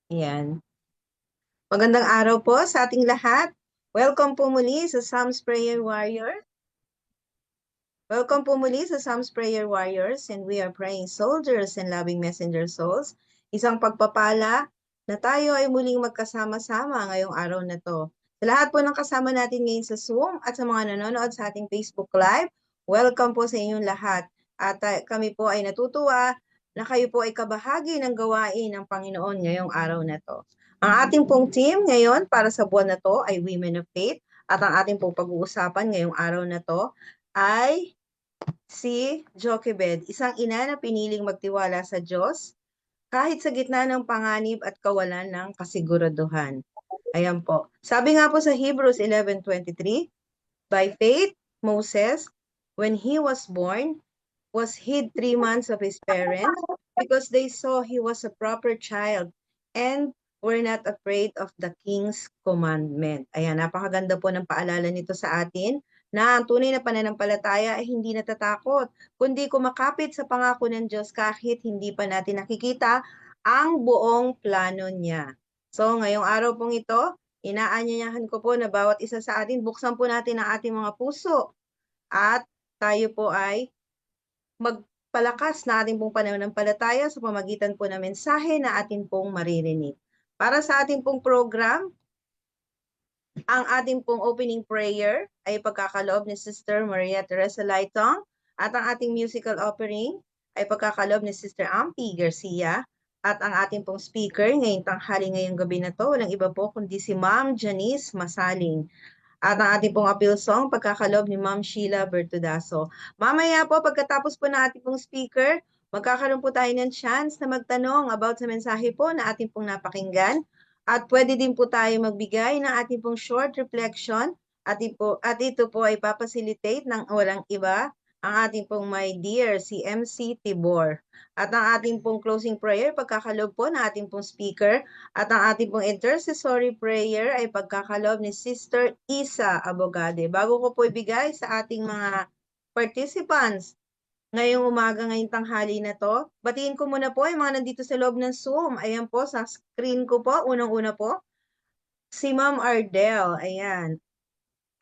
Ayan. Magandang araw po sa ating lahat. Welcome po muli sa Psalms Prayer Warrior. Welcome po muli sa Psalms Prayer Warriors, and we are praying soldiers and loving messenger souls. Isang pagpapala na tayo ay muling magkasama-sama ngayong araw na to. Sa lahat po ng kasama natin ngayon sa Zoom at sa mga nanonood sa ating Facebook Live, welcome po sa inyong lahat. At kami po ay natutuwa na kayo po ay kabahagi ng gawain ng Panginoon ngayong araw na to. Ang ating pong team ngayon para sa buwan na to ay Women of Faith, at ang ating pong pag-uusapan ngayong araw na to ay si Jochebed, isang ina na piniling magtiwala sa Diyos kahit sa gitna ng panganib at kawalan ng kasiguraduhan. Ayan po. Sabi nga po sa Hebrews 11:23, by faith, Moses, when he was born, was hid 3 months of his parents because they saw he was a proper child and were not afraid of the king's commandment. Ayan, napakaganda po ng paalala nito sa atin na ang tunay na pananampalataya ay hindi natatakot, kundi kumakapit sa pangako ng Diyos kahit hindi pa natin nakikita ang buong plano niya. So, ngayong araw pong ito, inaanyayahan ko po na bawat isa sa atin, buksan po natin ang ating mga puso at tayo po ay magpalakas na ating pong pananampalataya sa pamagitan po ng mensahe na ating pong maririnig. Para sa ating pong program, ang ating pong opening prayer ay pagkakaloob ni Sister Maria Teresa Laitong, at ang ating musical opening ay pagkakaloob ni Sister Ampi Garcia, at ang ating pong speaker ngayong tanghali ngayong gabi na to, walang iba po kundi si Ma'am Janice Masaling. At ang ating pong appeal song, pagkakaloob ni Ma'am Sheila Bertudaso. Mamaya po, pagkatapos po ng ating pong speaker, magkakaroon po tayo ng chance na magtanong about sa mensahe po na ating pong napakinggan. At pwede din po tayo magbigay ng ating pong short reflection, at ito po ay papacilitate ng walang iba, ang ating pong my dear si MC Tibor. At ang ating pong closing prayer, pagkakaloob po ng ating pong speaker, at ang ating pong intercessory prayer ay pagkakaloob ni Sister Isa Abogade. Bago ko po ibigay sa ating mga participants ngayong umaga, ngayong tanghali na to, batiin ko muna po yung mga nandito sa loob ng Zoom. Ayan po, sa screen ko po, unang-una po, si Ma'am Ardel. Ayan.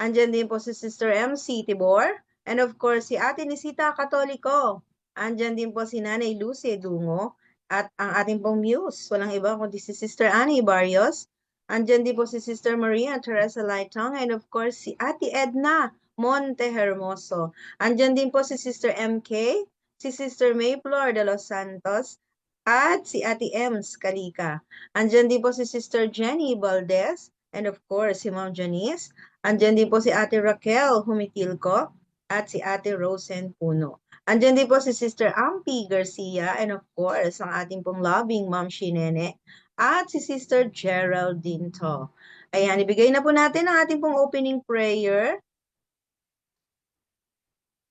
Andyan din po si Sister MC Tibor. And of course, si Ate Nisita Katoliko. Andyan din po si Nanay Lucy Dungo. At ang ating pong muse, walang iba kundi si Sister Annie Barrios. Andyan din po si Sister Maria Teresa Lightong. And of course, si Ate Edna Monte Hermoso. Andyan din po si Sister MK, si Sister Mayflor de los Santos, at si Ate Ems Kalika. Andyan din po si Sister Jenny Valdez. And of course, si Ma'am Janice. Andyan din po si Ate Raquel Humitilco at si Ate Rosen Puno. Andyan din po si Sister Ampi Garcia, and of course, ang ating pong loving Ma'am Shinene at si Sister Geraldine To. Ayan, ibigay na po natin ang ating pong opening prayer.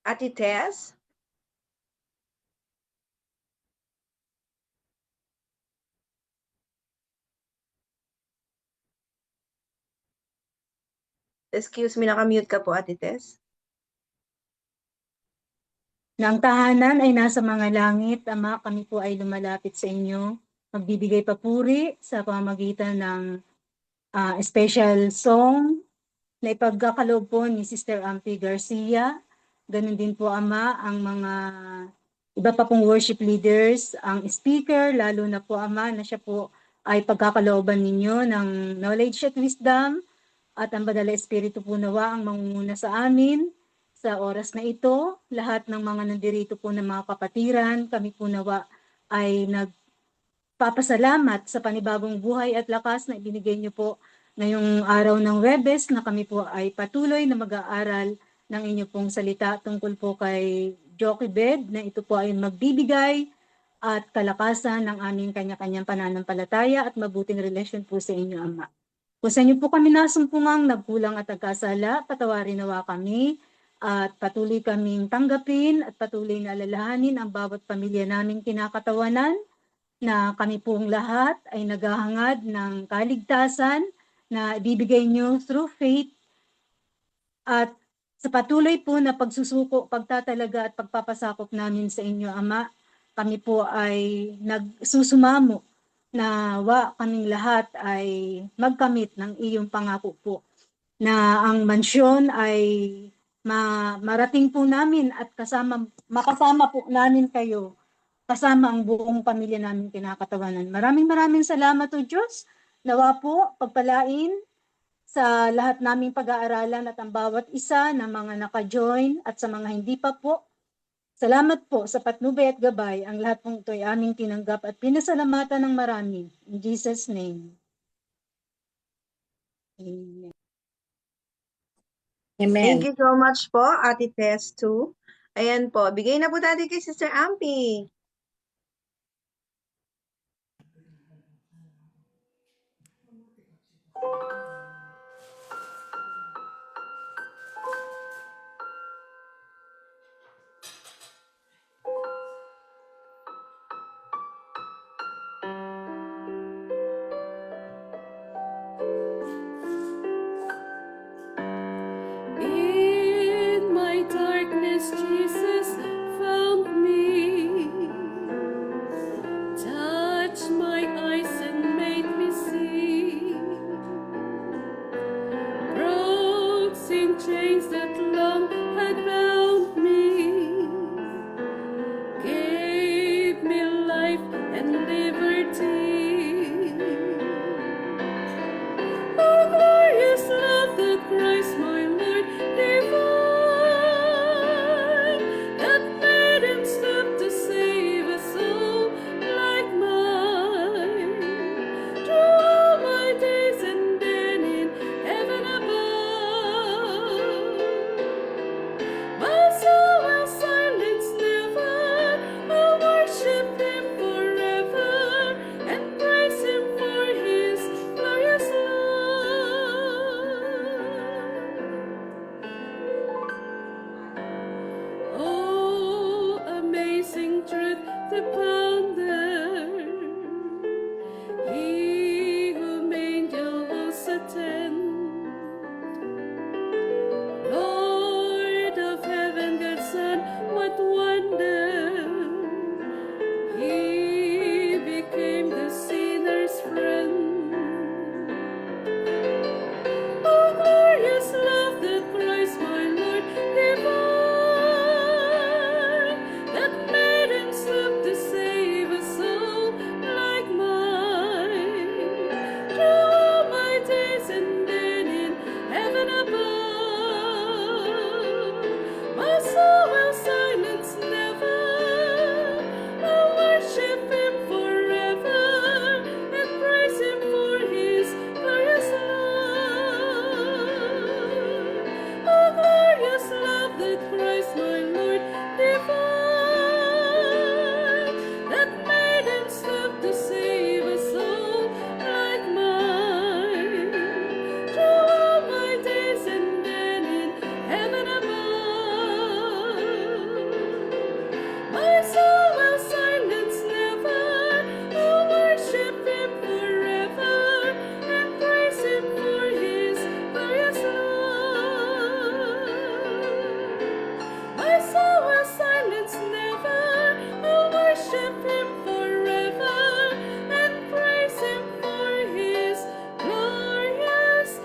Ate Tess? Excuse me, nakamute ka po, Ate Tess. Nang tahanan ay nasa mga langit, Ama, kami po ay lumalapit sa inyo. Magbibigay papuri sa pamamagitan ng special song na ipagkakaloob po ni Sister Ampi Garcia. Ganun din po, Ama, ang mga iba pa pong worship leaders, ang speaker, lalo na po, Ama, na siya po ay pagkakalooban ninyo ng knowledge at wisdom, at ang Banal na Espiritu po nawa ang mangunguna sa amin sa oras na ito. Lahat ng mga nandirito po ng mga kapatiran, kami po nawa ay nagpapasalamat sa panibagong buhay at lakas na ibinigay niyo po ngayong araw ng Webes, na kami po ay patuloy na mag-aaral ng inyo pong salita tungkol po kay Jochebed, na ito po ay magbibigay at kalakasan ng aming kanya-kanyang pananampalataya at mabuting relasyon po sa inyo, Ama. Kung sa inyo po kami nasumpungang nagkulang at nagkasala, patawarin nawa kami at patuloy kaming tanggapin at patuloy na alalahanin ang bawat pamilya naming kinakatawanan, na kami pong lahat ay naghahangad ng kaligtasan na ibibigay nyo through faith, at sa patuloy po na pagsusuko, pagtatalaga at pagpapasakop namin sa inyo, Ama, kami po ay nagsusumamo nawa kaming lahat ay magkamit ng iyong pangako po na ang mansyon ay marating po namin at makasama po namin kayo kasama ang buong pamilya namin kinakatawanan. Maraming salamat o Diyos. Nawa po pagpalain sa lahat naming pag-aaralan at ang bawat isa ng mga naka-join at sa mga hindi pa po. Salamat po sa patnubay at gabay. Ang lahat pong ito ay aming tinanggap at pinasalamatan ng marami. In Jesus' name. Amen. Amen. Thank you so much po, Ate Tess too. Ayan po, bigay na po natin kay Sister Ampi. In my darkness, Jesus found me, touched my eyes and made me see, broke sin chains that long had bound me, gave me life and liberty. Oh, glorious love that Christ my Lord divine, that made him stop to save a soul like mine. Through all my days and then in heaven above, my soul will silence never. I'll worship him forever and praise him for his glorious love. Oh, amazing truth to ponder. He whom angels attend, Lord of heaven, God's Son, what wonder! He became the sinner's friend. Oh, glorious love that Christ my Lord divine, that made him stop to save a soul like mine. Through all my days and then in heaven above, my soul will silence never. I'll worship him forever and praise him for his glorious love. Oh, glorious love that Christ my Lord divine, that made him stop to save a soul like mine. Through all my days and then in heaven above, my soul will silence never. I'll worship him forever and praise him for his glorious love. My soul will silence never. I'll worship him forever and praise him for his glorious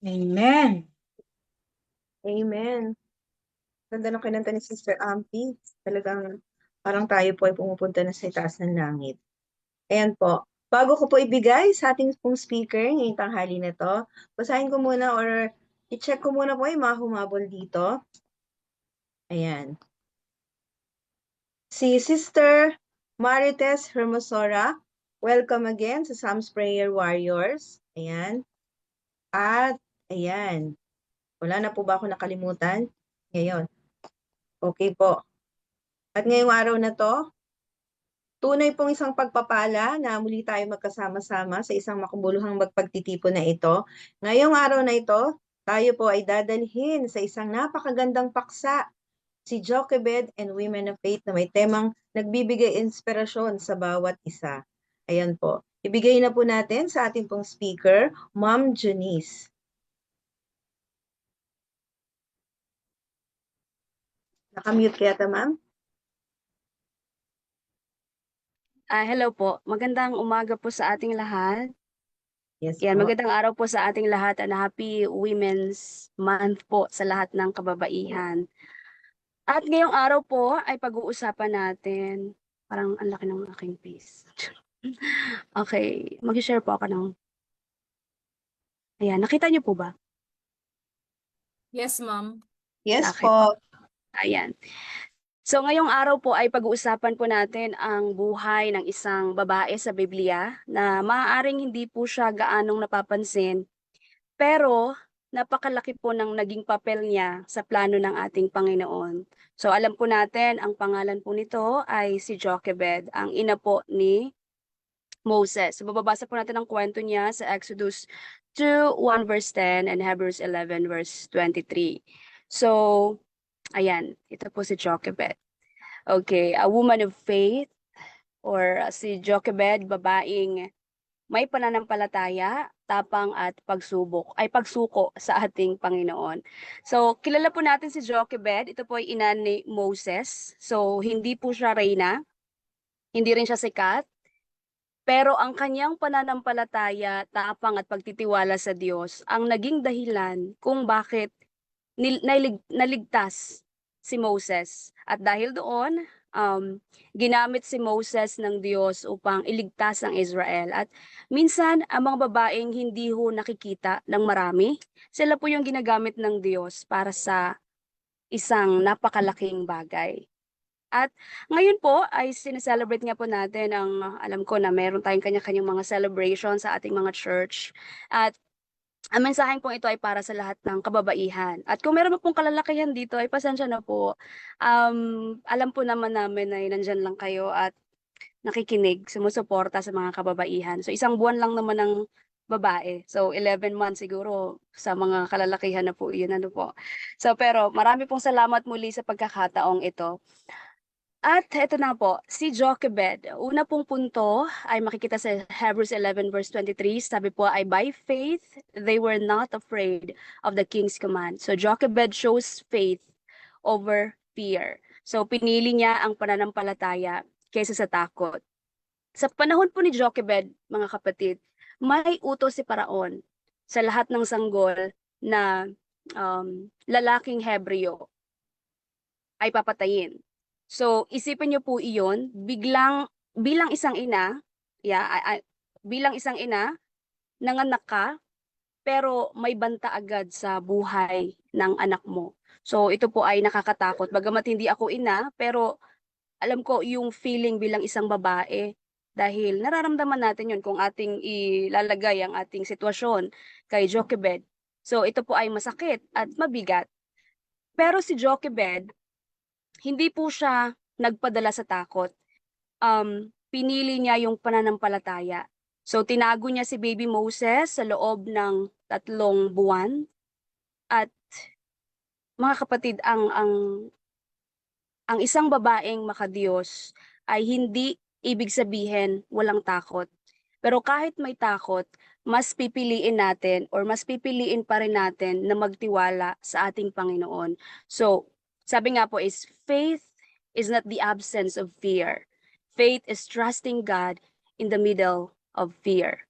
Amen. Amen. Ganda ng kinanta ni Sister Ampi. Talagang parang tayo po ay pumupunta na sa itaas ng langit. Ayan po. Bago ko po ibigay sa ating pong speaker ngayong tanghali na to, basahin ko muna or i-check ko muna po yung mga humabol dito. Ayan. Si Sister Marites Hermosora, welcome again sa Psalms Prayer Warriors. Ayan. At, ayan. Wala na po ba ako nakalimutan? Ngayon. Okay po. At ngayong araw na to, tunay pong isang pagpapala na muli tayo magkasama-sama sa isang makabuluhang magpagtitipon na ito. Ngayong araw na ito, tayo po ay dadalhin sa isang napakagandang paksa si Jochebed and Women of Faith na may temang nagbibigay inspirasyon sa bawat isa. Ayan po. Ibigay na po natin sa ating pong speaker, Ma'am Janice. Nakamute kaya ta, ma'am? Hello po. Magandang umaga po sa ating lahat. Yes Yan, po. magandang araw po sa ating lahat and happy Women's Month po sa lahat ng kababaihan. At ngayong araw po ay pag-uusapan natin, parang ang laki ng aking face. Okay, mag-share po ako ng, ayan, nakita niyo po ba? Yes, ma'am. Yes Okay po. Ayan. So ngayong araw po ay pag-uusapan po natin ang buhay ng isang babae sa Biblia na maaaring hindi po siya gaanong napapansin, pero napakalaki po ng naging papel niya sa plano ng ating Panginoon. So alam po natin, ang pangalan po nito ay si Jochebed, ang ina po ni Moses. So mababasa po natin ang kwento niya sa Exodus 2:1 verse 10 and Hebrews 11 verse 23. So, ayan, ito po si Jochebed. Okay, a woman of faith or si Jochebed, babaeng may pananampalataya, tapang at pagsuko sa ating Panginoon. So, kilala po natin si Jochebed, ito po ay ina ni Moses. So, hindi po siya reyna, hindi rin siya sikat, pero ang kanyang pananampalataya, tapang at pagtitiwala sa Diyos ang naging dahilan kung bakit naligtas si Moses. At dahil doon, ginamit si Moses ng Diyos upang iligtas ang Israel. At minsan, ang mga babaeng hindi ho nakikita ng marami, sila po yung ginagamit ng Diyos para sa isang napakalaking bagay. At ngayon po ay sineselebrate nga po natin alam ko na meron tayong kanya-kanyang mga celebration sa ating mga church. At ang mensaheng pong ito ay para sa lahat ng kababaihan. At kung meron pong kalalakihan dito, ay pasensya na po. Alam po naman namin ay nandyan lang kayo at nakikinig, sumusuporta sa mga kababaihan. So isang buwan lang naman ng babae. So 11 months siguro sa mga kalalakihan na po yun. Ano po. So pero marami pong salamat muli sa pagkakataong ito. At eto na po, si Jochebed. Una pong punto ay makikita sa Hebrews 11 verse 23. Sabi po ay by faith, they were not afraid of the king's command. So Jochebed shows faith over fear. So pinili niya ang pananampalataya kaysa sa takot. Sa panahon po ni Jochebed, mga kapatid, may utos si Paraon sa lahat ng sanggol na lalaking Hebreo ay papatayin. So, isipin niyo po iyon, bilang isang ina, bilang isang ina, nanganak ka, pero may banta agad sa buhay ng anak mo. So, ito po ay nakakatakot. Bagamat hindi ako ina, pero alam ko yung feeling bilang isang babae dahil nararamdaman natin yun kung ating ilalagay ang ating sitwasyon kay Jochebed. So, ito po ay masakit at mabigat. Pero si Jochebed, hindi po siya nagpadala sa takot. Pinili niya yung pananampalataya. So tinago niya si baby Moses sa loob ng 3 buwan. At mga kapatid, ang isang babaeng makadiyos ay hindi ibig sabihin walang takot. Pero kahit may takot, mas pipiliin natin or mas pipiliin pa rin natin na magtiwala sa ating Panginoon. So, sabi nga po is faith is not the absence of fear. Faith is trusting God in the middle of fear.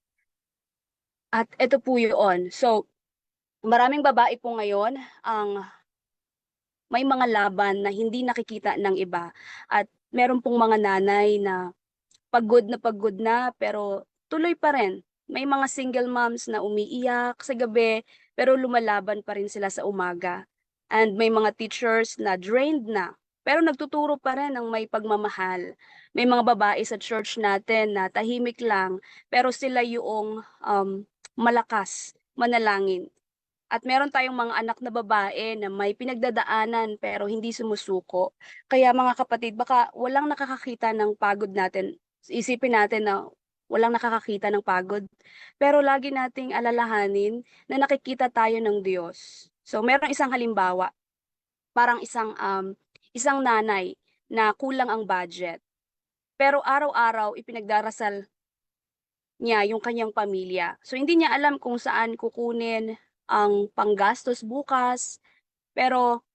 At ito po yun. So, maraming babae po ngayon ang may mga laban na hindi nakikita ng iba. At meron pong mga nanay na pagod na pero tuloy pa rin. May mga single moms na umiiyak sa gabi pero lumalaban pa rin sila sa umaga. And may mga teachers na drained na pero nagtuturo pa rin ng may pagmamahal. May mga babae sa church natin na tahimik lang pero sila yung malakas manalangin. At meron tayong mga anak na babae na may pinagdadaanan pero hindi sumusuko. Kaya mga kapatid, baka walang nakakakita ng pagod natin. Isipin natin na walang nakakakita ng pagod. Pero lagi nating alalahanin na nakikita tayo ng Diyos. So meron isang halimbawa, parang isang isang nanay na kulang ang budget. Pero araw-araw ipinagdarasal niya yung kanyang pamilya. So hindi niya alam kung saan kukunin ang panggastos bukas, pero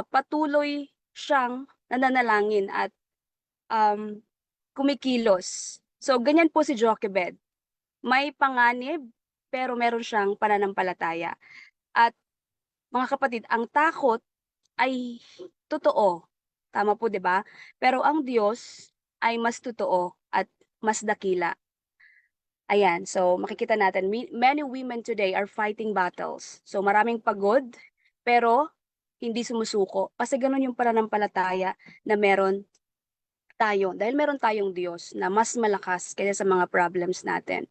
patuloy siyang nananalangin at kumikilos. So ganyan po si Jochebed. May panganib pero meron siyang pananampalataya. At mga kapatid, ang takot ay totoo. Tama po, 'di ba? Pero ang Diyos ay mas totoo at mas dakila. Ayan, so makikita natin, many women today are fighting battles. So maraming pagod, pero hindi sumusuko. Kasi ganun yung pananampalataya na meron tayo. Dahil meron tayong Diyos na mas malakas kaysa sa mga problems natin.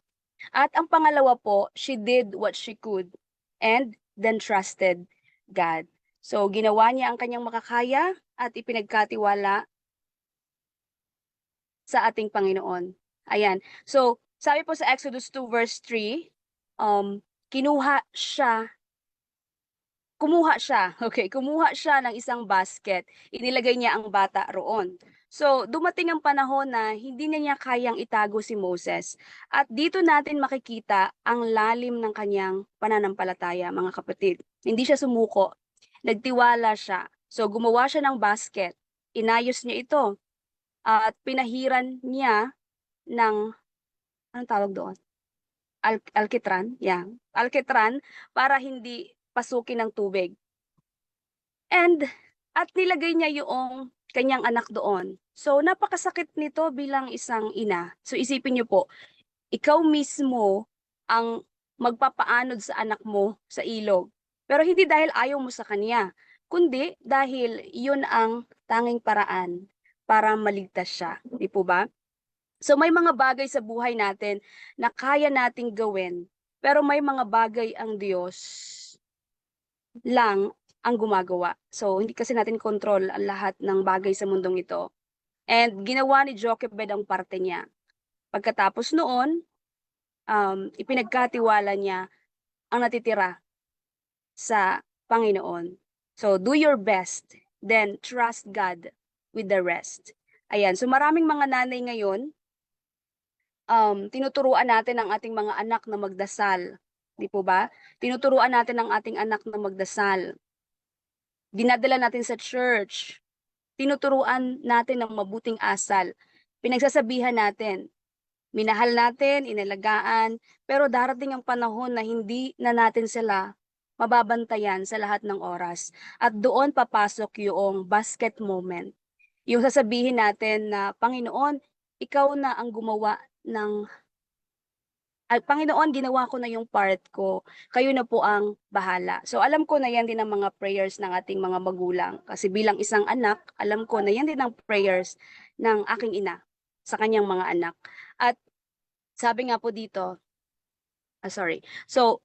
At ang pangalawa po, she did what she could and then trusted God. So ginawa niya ang kanyang makakaya at ipinagkatiwala sa ating Panginoon. Ayan. So, sabi po sa Exodus 2 verse 3, kumuha siya, okay, kumuha siya ng isang basket, inilagay niya ang bata roon. So, dumating ang panahon na hindi niya kayang itago si Moses. At dito natin makikita ang lalim ng kanyang pananampalataya, mga kapatid. Hindi siya sumuko, nagtiwala siya. So, gumawa siya ng basket, inayos niya ito, at pinahiran niya ng, anong tawag doon? Alkitran, yeah. Alkitran para hindi pasukin ng tubig. At nilagay niya yung kanyang anak doon. So, napakasakit nito bilang isang ina. So, isipin niyo po, ikaw mismo ang magpapaanod sa anak mo sa ilog. Pero hindi dahil ayaw mo sa kanya, kundi dahil yun ang tanging paraan para maligtas siya. Di po ba? So may mga bagay sa buhay natin na kaya nating gawin, pero may mga bagay ang Diyos lang ang gumagawa. So hindi kasi natin control ang lahat ng bagay sa mundong ito. And ginawa ni Jochebed ang parte niya. Pagkatapos noon, ipinagkatiwala niya ang natitira sa Panginoon. So do your best, then trust God with the rest. Ayan, so maraming mga nanay ngayon, tinuturuan natin ang ating mga anak na magdasal. Di po ba? Tinuturuan natin ang ating anak na magdasal. Dinadala natin sa church. Tinuturuan natin ng mabuting asal. Pinagsasabihan natin. Minahal natin, inalagaan, pero darating ang panahon na hindi na natin sila mababantayan sa lahat ng oras. At doon papasok yung basket moment. Yung sasabihin natin na, Panginoon, ikaw na ang gumawa ng Panginoon, ginawa ko na yung part ko. Kayo na po ang bahala. So alam ko na yan din ang mga prayers ng ating mga magulang. Kasi bilang isang anak, alam ko na yan din ang prayers ng aking ina sa kanyang mga anak. At sabi nga po dito, So,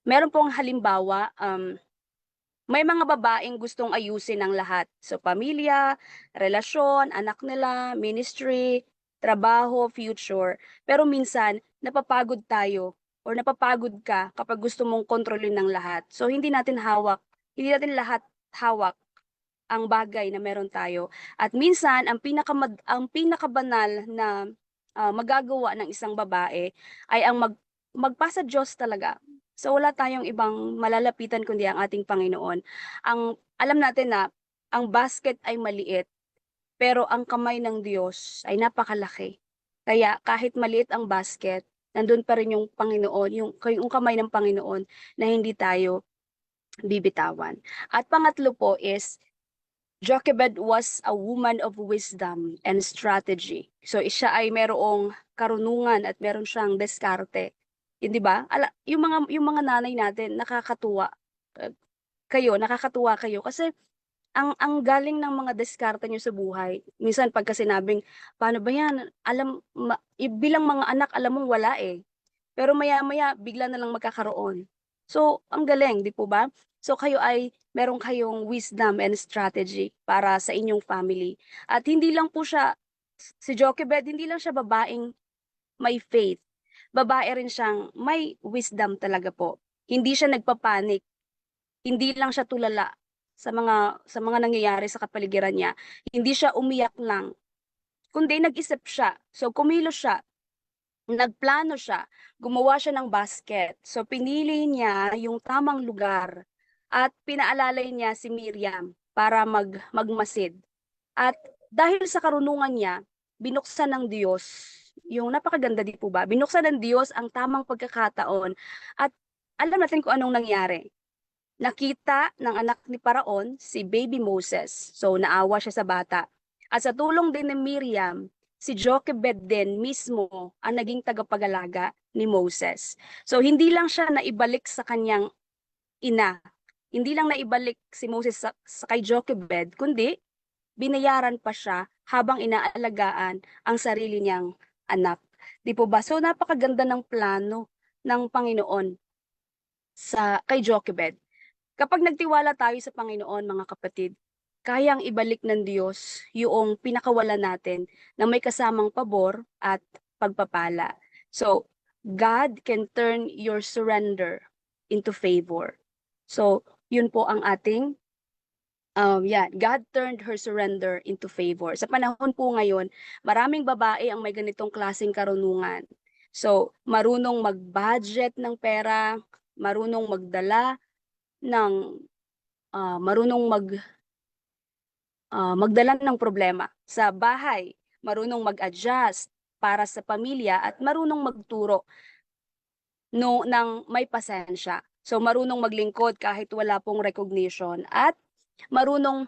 meron pong halimbawa, may mga babaeng gustong ayusin ang lahat. So, pamilya, relasyon, anak nila, ministry, trabaho, future. Pero minsan, napapagod tayo or napapagod ka kapag gusto mong kontrolin ng lahat. So, hindi natin lahat hawak ang bagay na meron tayo. At minsan, ang pinakabanal na magagawa ng isang babae ay ang magpasa Diyos talaga. So wala tayong ibang malalapitan kundi ang ating Panginoon. Alam natin na ang basket ay maliit, pero ang kamay ng Diyos ay napakalaki. Kaya kahit maliit ang basket, nandun pa rin yung Panginoon, yung kamay ng Panginoon na hindi tayo bibitawan. At pangatlo po is, Jochebed was a woman of wisdom and strategy. So siya ay merong karunungan at meron siyang diskarte. Yun, di ba? Yung mga nanay natin, nakakatuwa kayo kasi ang galing ng mga diskarte nyo sa buhay. Minsan pagka sinabing, paano ba yan? Bilang mga anak, alam mong wala eh. Pero maya-maya, bigla na lang magkakaroon. So, ang galing, di po ba? So, meron kayong wisdom and strategy para sa inyong family. At hindi lang po si Jochebed, hindi lang siya babaeng may faith. Babae rin siyang may wisdom talaga po. Hindi siya nagpapanik. Hindi lang siya tulala sa mga nangyayari sa kapaligiran niya. Hindi siya umiyak lang, kundi nag-isip siya. So kumilos siya, nagplano siya, gumawa siya ng basket. So pinili niya yung tamang lugar at pinaalalay niya si Miriam para magmasid. At dahil sa karunungan niya, binuksan ng Diyos, yung napakaganda di po ba? Binuksan ng Diyos ang tamang pagkakataon at alam natin kung anong nangyari. Nakita ng anak ni Paraon si baby Moses. So naawa siya sa bata. At sa tulong din ni Miriam, si Jochebed din mismo ang naging tagapag-alaga ni Moses. So hindi lang siya naibalik sa kanyang ina. Hindi lang naibalik si Moses sa kay Jochebed, kundi binayaran pa siya habang inaalagaan ang sarili niyang anak. Di po ba? So napakaganda ng plano ng Panginoon kay Jochebed. Kapag nagtiwala tayo sa Panginoon, mga kapatid, kayang ibalik ng Diyos yung pinakawalan natin na may kasamang pabor at pagpapala. So, God can turn your surrender into favor. So, yun po ang ating God turned her surrender into favor. Sa panahon po ngayon, maraming babae ang may ganitong klaseng karunungan. So, marunong mag-budget ng pera, marunong magdala ng magdala ng problema sa bahay, marunong mag-adjust para sa pamilya at marunong magturo ng may pasensya. So marunong maglingkod kahit wala pong recognition at marunong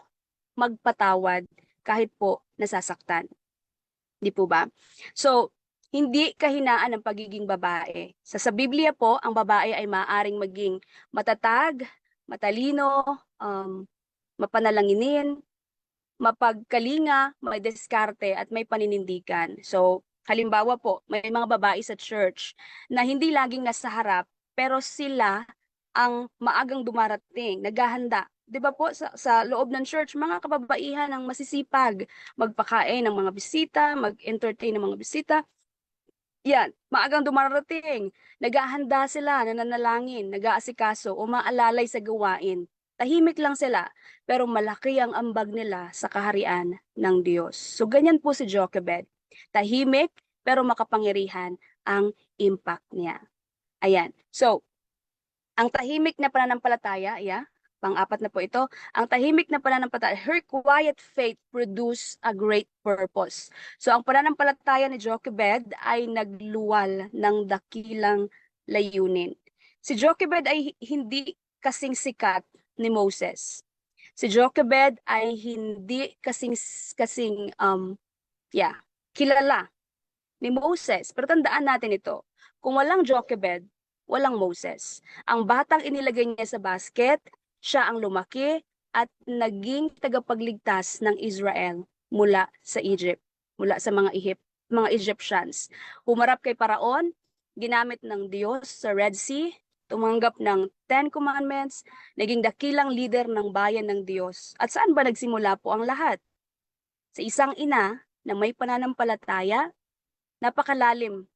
magpatawad kahit po nasasaktan. Di po ba? So, hindi kahinaan ng pagiging babae. Sa Biblia po, ang babae ay maaaring maging matatag, matalino, mapanalanginin, mapagkalinga, may diskarte at may paninindigan. So, halimbawa po, may mga babae sa church na hindi laging nasa harap, pero sila ang maagang dumarating, naghahanda. 'Di ba po sa loob ng church, mga kababaihan ang masisipag magpakain ng mga bisita, mag-entertain ng mga bisita. Yan, maagang dumarating, naghahanda sila, nananalangin, nag-aasikaso, umaalalay sa gawain. Tahimik lang sila, pero malaki ang ambag nila sa kaharian ng Diyos. So ganyan po si Jochebed. Tahimik, pero makapangyarihan ang impact niya. Ayan. So, ang tahimik na pananampalataya, pang-apat na po ito, ang tahimik na pananampalataya, her quiet faith produced a great purpose. So ang pananampalataya ni Jochebed ay nagluwal ng dakilang layunin. Si Jochebed ay hindi kasing sikat ni Moses. Si Jochebed ay hindi kasing kilala ni Moses. Pero tandaan natin ito, kung walang Jochebed, walang Moses. Ang batang inilagay niya sa basket, siya ang lumaki at naging tagapagligtas ng Israel mula sa Egypt, mula sa mga Egyptians. Humarap kay Paraon, ginamit ng Diyos sa Red Sea, tumanggap ng 10 Commandments, naging dakilang leader ng bayan ng Diyos. At saan ba nagsimula po ang lahat? Sa isang ina na may pananampalataya, napakalalim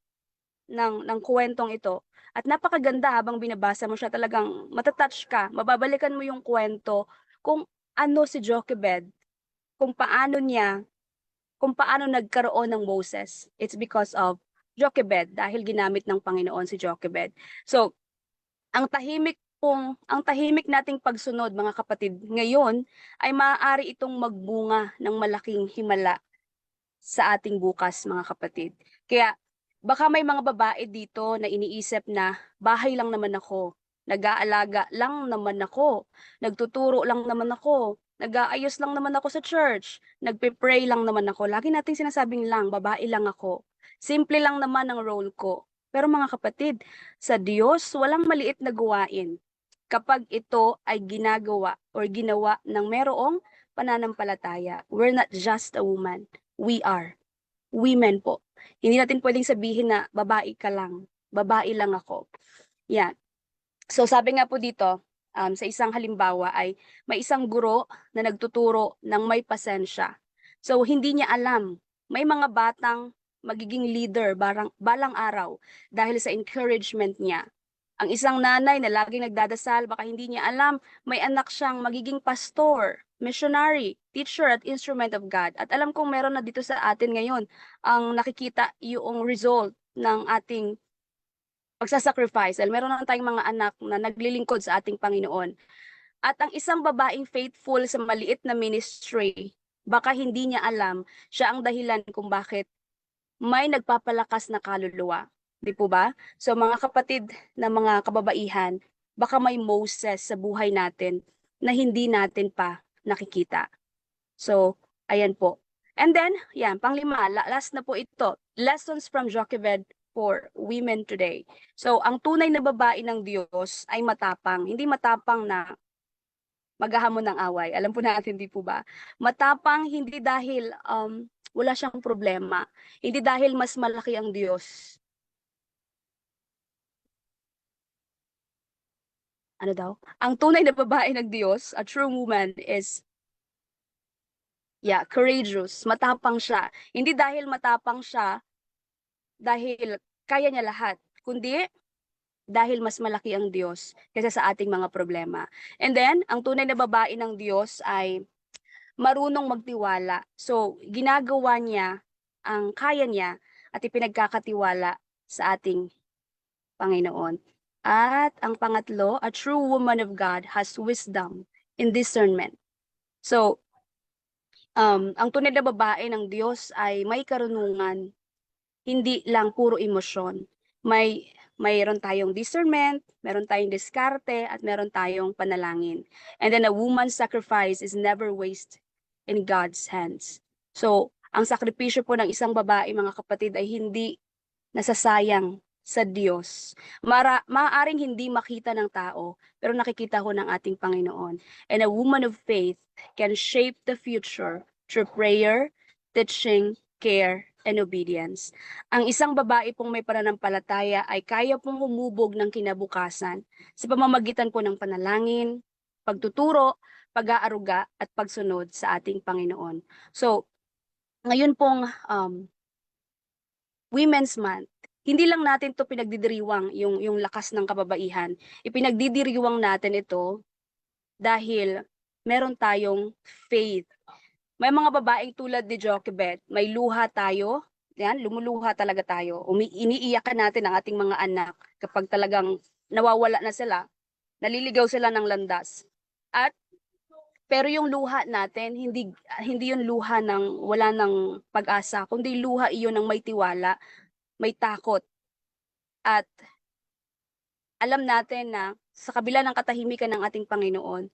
ng kwentong ito. At napakaganda habang binabasa mo siya, talagang matatouch ka, mababalikan mo yung kwento kung ano si Jochebed, kung paano nagkaroon ng Moses. It's because of Jochebed, dahil ginamit ng Panginoon si Jochebed. So, ang tahimik nating pagsunod, mga kapatid, ngayon ay maaari itong magbunga ng malaking himala sa ating bukas, mga kapatid. Kaya baka may mga babae dito na iniisip na bahay lang naman ako, nag-aalaga lang naman ako, nagtuturo lang naman ako, nag-aayos lang naman ako sa church, nagpe-pray lang naman ako. Lagi nating sinasabing lang, babae lang ako. Simple lang naman ang role ko. Pero mga kapatid, sa Diyos, walang maliit na gawain kapag ito ay ginagawa or ginawa ng merong pananampalataya. We're not just a woman. We are women po. Hindi natin pwedeng sabihin na babae ka lang. Babae lang ako. Yan. So sabi nga po dito, sa isang halimbawa ay may isang guro na nagtuturo ng may pasensya. So hindi niya alam, may mga batang magiging leader balang araw dahil sa encouragement niya. Ang isang nanay na laging nagdadasal, baka hindi niya alam, may anak siyang magiging pastor, missionary, teacher at instrument of God. At alam kong meron na dito sa atin ngayon ang nakikita yung result ng ating pagsasacrifice. Dahil meron na tayong mga anak na naglilingkod sa ating Panginoon. At ang isang babaeng faithful sa maliit na ministry, baka hindi niya alam, siya ang dahilan kung bakit may nagpapalakas na kaluluwa. Di po ba? So mga kapatid na mga kababaihan, baka may Moses sa buhay natin na hindi natin pa nakikita. So, ayan po. And then, yan, panglima, last na po ito. Lessons from Jochebed for women today. So, ang tunay na babae ng Diyos ay matapang. Hindi matapang na maghahamon ng away. Alam po natin, di po ba? Matapang hindi dahil wala siyang problema. Hindi dahil mas malaki ang Diyos. Ano daw? Ang tunay na babae ng Diyos, a true woman, is courageous. Matapang siya. Hindi dahil matapang siya, dahil kaya niya lahat. Kundi, dahil mas malaki ang Diyos kaysa sa ating mga problema. And then, ang tunay na babae ng Diyos ay marunong magtiwala. So, ginagawa niya ang kaya niya at ipinagkakatiwala sa ating Panginoon. At ang pangatlo, a true woman of God has wisdom in discernment. So, ang tunay na babae ng Diyos ay may karunungan, hindi lang puro emosyon. Mayroon tayong discernment, meron tayong diskarte, at meron tayong panalangin. And then a woman's sacrifice is never waste in God's hands. So, ang sakripisyo po ng isang babae, mga kapatid, ay hindi nasasayang sa Diyos. Maaaring hindi makita ng tao, pero nakikita ho ng ating Panginoon. And a woman of faith can shape the future through prayer, teaching, care, and obedience. Ang isang babae pong may pananampalataya ay kaya pong humubog ng kinabukasan sa pamamagitan po ng panalangin, pagtuturo, pag-aaruga, at pagsunod sa ating Panginoon. So, ngayon pong Women's Month, hindi lang natin to pinagdidiriwang yung lakas ng kababaihan. Ipinagdidiriwang natin ito dahil meron tayong faith. May mga babaeng tulad ni Jochebed, may luha tayo, yan, lumuluha talaga tayo. Iniiyakan natin ang ating mga anak kapag talagang nawawala na sila, naliligaw sila ng landas. Pero yung luha natin, hindi yung luha ng wala ng pag-asa, kundi luha iyon ng may tiwala, may takot. At alam natin na sa kabila ng katahimikan ng ating Panginoon,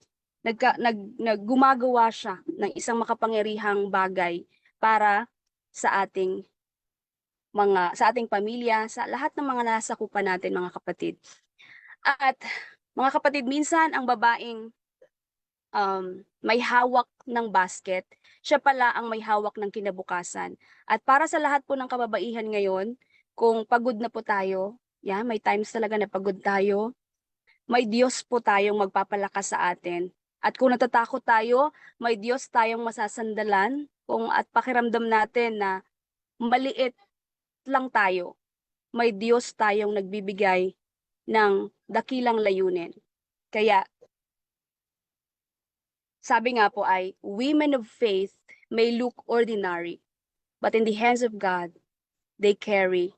gumagawa siya ng isang makapangyarihang bagay para sa ating pamilya, sa lahat ng mga nasakupan natin, mga kapatid. At mga kapatid, minsan ang babaeng may hawak ng basket, siya pala ang may hawak ng kinabukasan. At para sa lahat po ng kababaihan ngayon, kung pagod na po tayo, may times talaga na pagod tayo, may Diyos po tayong magpapalakas sa atin. At kung natatakot tayo, may Diyos tayong masasandalan at pakiramdam natin na maliit lang tayo. May Diyos tayong nagbibigay ng dakilang layunin. Kaya, sabi nga po ay, women of faith may look ordinary, but in the hands of God, they carry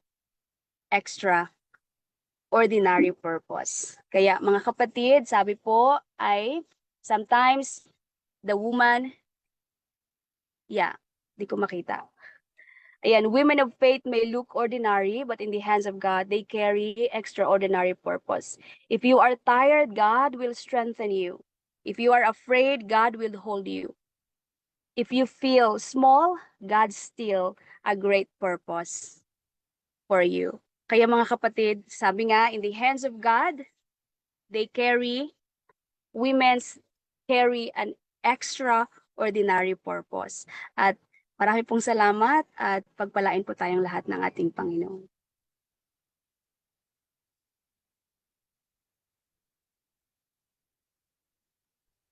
extraordinary purpose. Kaya mga kapatid, sabi po ay, sometimes the woman, di ko makita. Ayan, women of faith may look ordinary, but in the hands of God, they carry extraordinary purpose. If you are tired, God will strengthen you. If you are afraid, God will hold you. If you feel small, God's still a great purpose for you. Kaya mga kapatid, sabi nga, in the hands of God, women's carry an extraordinary purpose. At marami pong salamat at pagpalain po tayong lahat ng ating Panginoon.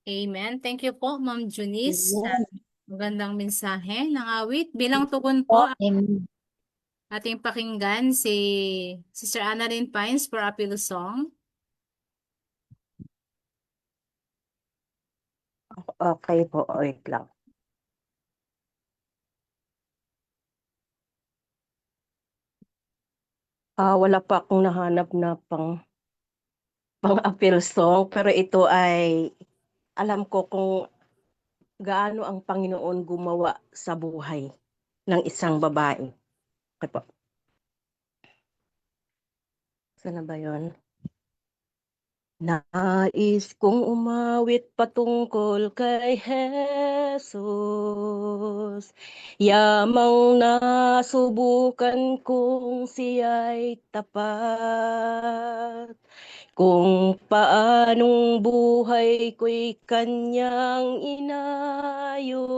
Amen. Thank you po, Ma'am Junice, sa magandang mensahe ng awit. Bilang tugon po, ating pakinggan si Sister Annalyn Pines for Appeal Song. Okay po, wait lang. Wala pa akong nahanap na pang-appeal song, pero ito ay alam ko kung gaano ang Panginoon gumawa sa buhay ng isang babae. Okay po. Saan na ba yun? Nais kong umawit patungkol kay Jesus, yamang nasubukan kong siya'y tapat. Kung paanong buhay ko'y kanyang inayos,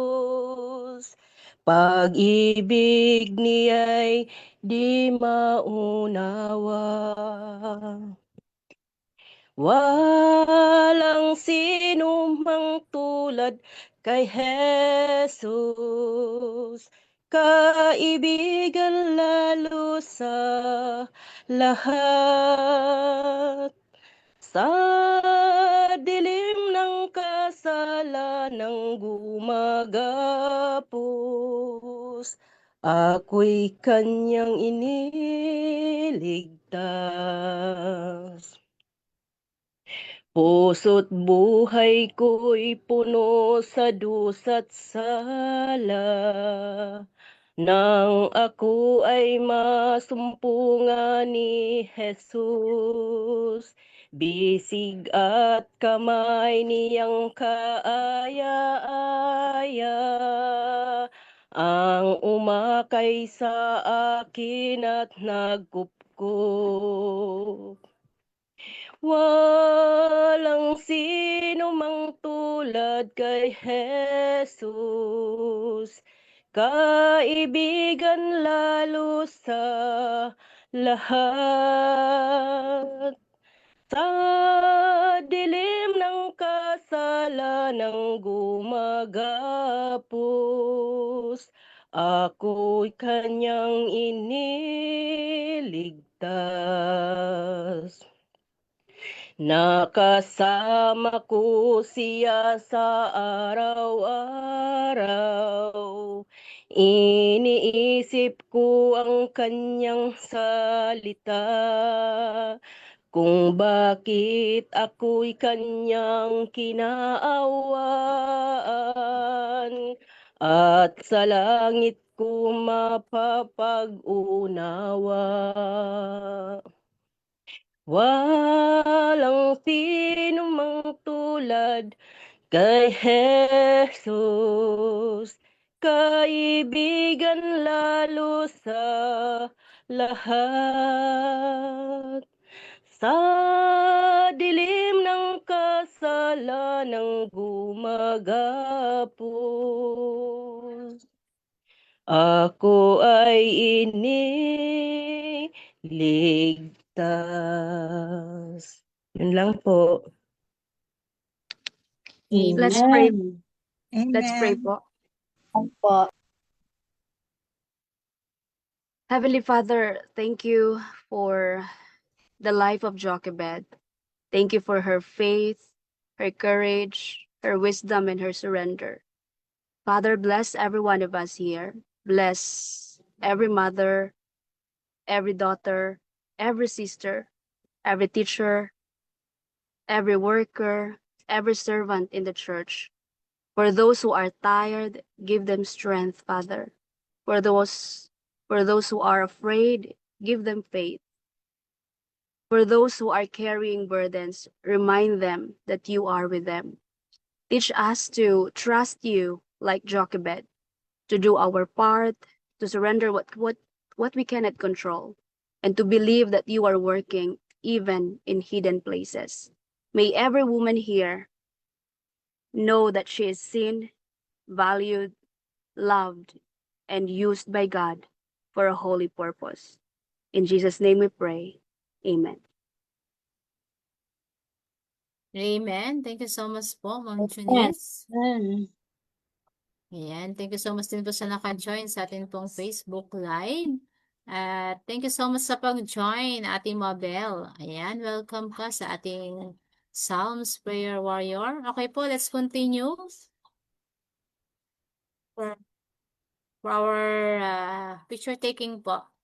pag-ibig niya'y di maunawa. Walang sino mang tulad kay Jesus, kaibigan lalo sa lahat. Sa dilim ng kasalanang gumagapos, ako'y kanyang iniligtas. Puso't buhay ko'y puno sa dusa't sala, nang ako ay masumpungan ni Jesus. Bisig at kamay niyang kaaya-aya, ang umakay sa akin at nagkupkup. Walang sino mang tulad kay Jesus, kaibigan lalo sa lahat. Sa dilim ng kasalanang gumagapos, ako'y kanyang iniligtas. Nakasama ko siya sa araw-araw. Iniisip ko ang kanyang salita, kung bakit ako'y kanyang kinaawaan, at sa langit ko mapapag-unawa. Walang sino mang tulad kay Jesus, kaibigan lalo sa lahat. Sa dilim ng kasalanang gumagapos, ako ay iniligtas. Yun lang po. Let's pray. Amen. Let's pray po. Opo. Heavenly Father, thank you for the life of Jochebed. Thank you for her faith, her courage, her wisdom, and her surrender. Father, bless every one of us here. Bless every mother, every daughter, every sister, every teacher, every worker, every servant in the church. For those who are tired, give them strength, Father. For those who are afraid, give them faith. For those who are carrying burdens, remind them that you are with them. Teach us to trust you like Jochebed, to do our part, to surrender what we cannot control, and to believe that you are working even in hidden places. May every woman here know that she is seen, valued, loved, and used by God for a holy purpose. In Jesus' name we pray. Amen. Amen. Thank you so much po, Ma'am Junice. Amen. Ayan. Thank you so much din po sa naka-join sa atin pong Facebook Live. At thank you so much sa pag-join, Ate Mabel. Ayan, welcome ka sa ating Psalms Prayer Warrior. Okay po, let's continue for, for our picture taking po.